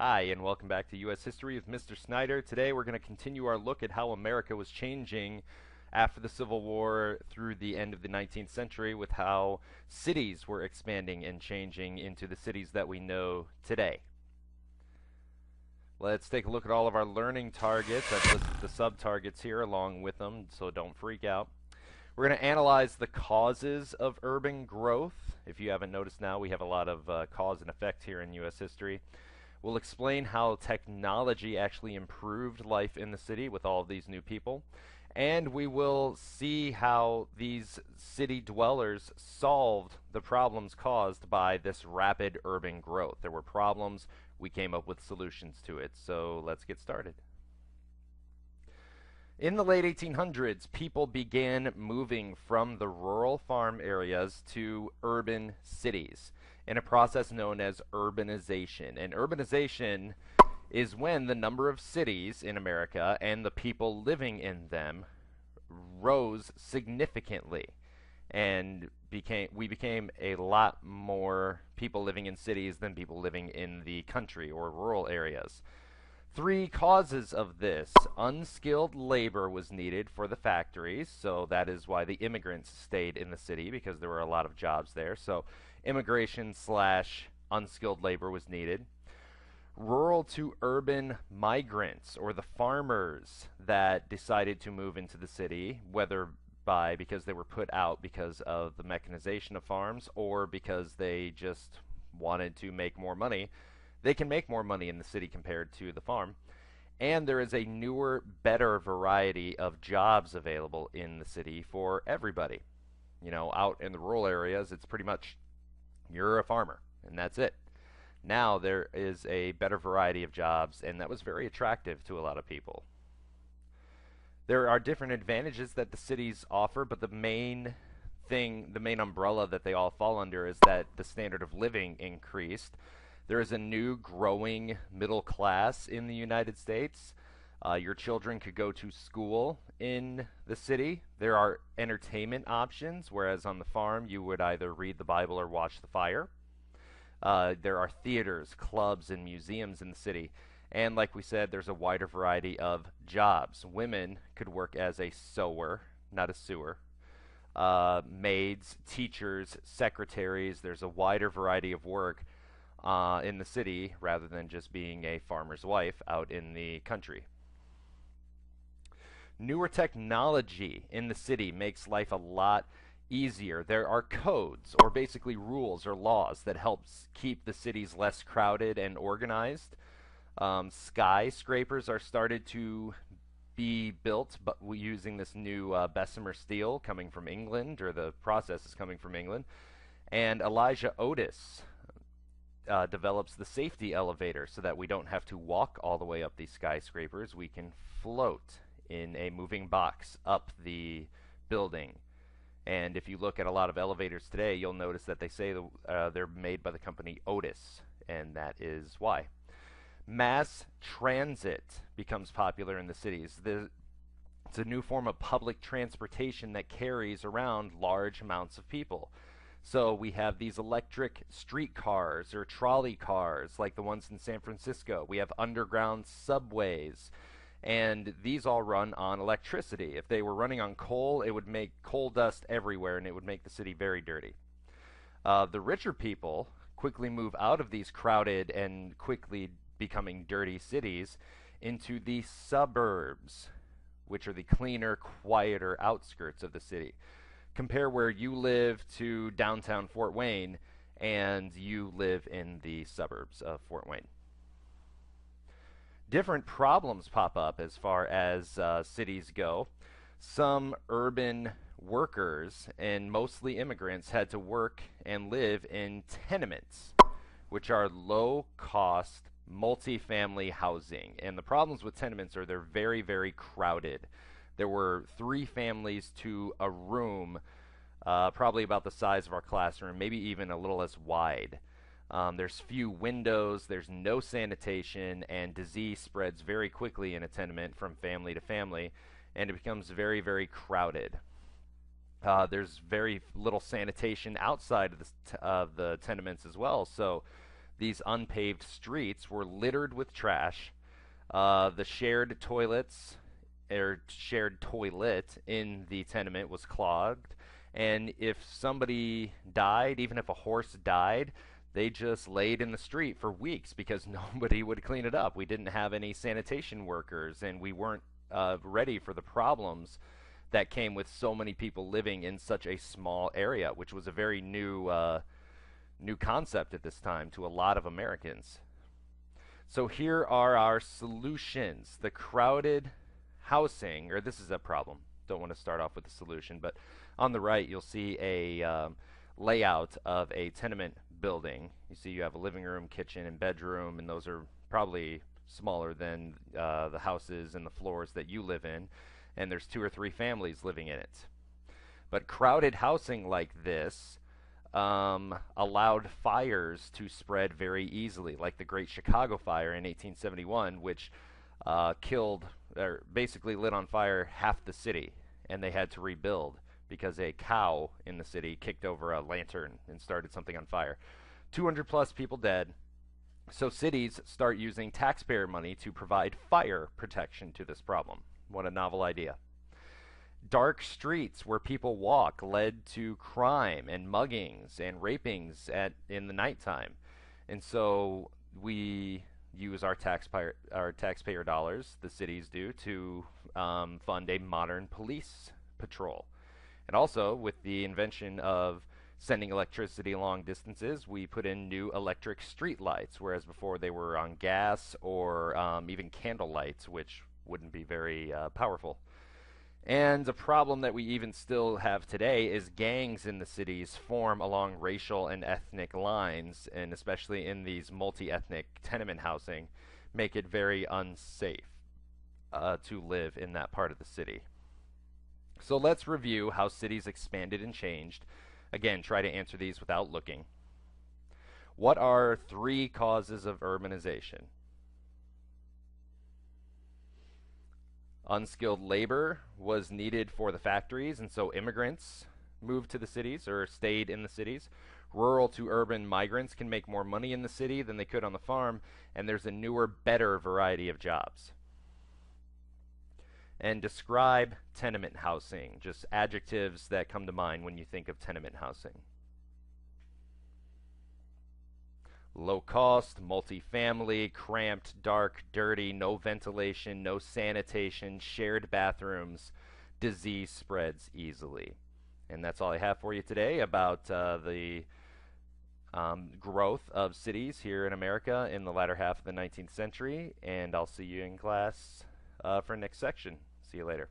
Hi, and welcome back to U.S. History with Mr. Snyder. Today we're going to continue our look at how America was changing after the Civil War through the end of the 19th century, with how cities were expanding and changing into the cities that we know today. Let's take a look at all of our learning targets. I've listed the sub-targets here along with them, so don't freak out. We're going to analyze the causes of urban growth. If you haven't noticed now, we have a lot of cause and effect here in U.S. history. We'll explain how technology actually improved life in the city with all of these new people. And we will see how these city dwellers solved the problems caused by this rapid urban growth. There were problems, we came up with solutions to it. So let's get started. In the late 1800s, people began moving from the rural farm areas to urban cities in a process known as urbanization. And urbanization is when the number of cities in America and the people living in them rose significantly, and we became a lot more people living in cities than people living in the country or rural areas. Three causes of this: unskilled labor was needed for the factories, so that is why the immigrants stayed in the city, because there were a lot of jobs there. So immigration slash unskilled labor was needed. Rural to urban migrants, or the farmers that decided to move into the city, whether because they were put out because of the mechanization of farms or because they just wanted to make more money. They can make more money in the city compared to the farm. And there is a newer, better variety of jobs available in the city for everybody. You know, out in the rural areas, it's pretty much you're a farmer, and that's it. Now there is a better variety of jobs, and that was very attractive to a lot of people. There are different advantages that the cities offer, but the main umbrella that they all fall under is that the standard of living increased. There is a new growing middle class in the United States. Your children could go to school in the city. There are entertainment options, whereas on the farm you would either read the Bible or watch the fire. There are theaters, clubs, and museums in the city. And like we said, there's a wider variety of jobs. Women could work as a sewer, not a sewer. Maids, teachers, secretaries. There's a wider variety of work in the city rather than just being a farmer's wife out in the country. Newer technology in the city makes life a lot easier. There are codes, or basically rules or laws, that helps keep the cities less crowded and organized. Skyscrapers are started to be built, but using this new Bessemer steel coming from England, or the process is coming from England. And Elijah Otis develops the safety elevator so that we don't have to walk all the way up these skyscrapers. We can float in a moving box up the building. And if you look at a lot of elevators today, you'll notice that they say they're made by the company Otis, and that is why. Mass transit becomes popular in the cities. It's a new form of public transportation that carries around large amounts of people. So we have these electric streetcars or trolley cars like the ones in San Francisco. We have underground subways, and these all run on electricity. If they were running on coal, it would make coal dust everywhere, and it would make the city very dirty. The richer people quickly move out of these crowded and quickly becoming dirty cities into the suburbs, which are the cleaner, quieter outskirts of the city. Compare where you live to downtown Fort Wayne, and you live in the suburbs of Fort Wayne. Different problems pop up as far as cities go. Some urban workers, and mostly immigrants, had to work and live in tenements, which are low-cost multifamily housing. And the problems with tenements are they're very, very crowded. There were 3 families to a room, probably about the size of our classroom, maybe even a little less wide. There's few windows, there's no sanitation, and disease spreads very quickly in a tenement from family to family, and it becomes very, very crowded. There's very little sanitation outside of the tenements as well, so these unpaved streets were littered with trash. The shared toilets or shared toilet in the tenement was clogged. And if somebody died, even if a horse died, they just laid in the street for weeks because nobody would clean it up. We didn't have any sanitation workers, and we weren't ready for the problems that came with so many people living in such a small area, which was a very new concept at this time to a lot of Americans. So here are our solutions. The crowded housing, or this is a problem. Don't want to start off with a solution, but on the right you'll see a layout of a tenement building. You see you have a living room, kitchen, and bedroom, and those are probably smaller than the houses and the floors that you live in, and there's 2 or 3 families living in it. But crowded housing like this allowed fires to spread very easily, like the Great Chicago Fire in 1871, which killed, or basically lit on fire half the city, and they had to rebuild because a cow in the city kicked over a lantern and started something on fire. 200 plus people dead. So cities start using taxpayer money to provide fire protection to this problem. What a novel idea. Dark streets where people walk led to crime and muggings and rapings in the nighttime. And so we use our taxpayer dollars, the cities do, to fund a modern police patrol. And also, with the invention of sending electricity long distances, we put in new electric street lights, whereas before they were on gas or even candle lights, which wouldn't be very powerful. And a problem that we even still have today is gangs in the cities form along racial and ethnic lines, and especially in these multi-ethnic tenement housing, make it very unsafe to live in that part of the city. So let's review how cities expanded and changed. Again, try to answer these without looking. What are 3 causes of urbanization? Unskilled labor was needed for the factories, and so immigrants moved to the cities or stayed in the cities. Rural to urban migrants can make more money in the city than they could on the farm, and there's a newer, better variety of jobs. And describe tenement housing, just adjectives that come to mind when you think of tenement housing. Low cost, multifamily, cramped, dark, dirty, no ventilation, no sanitation, shared bathrooms, disease spreads easily. And that's all I have for you today about the growth of cities here in America in the latter half of the 19th century. And I'll see you in class for next section. See you later.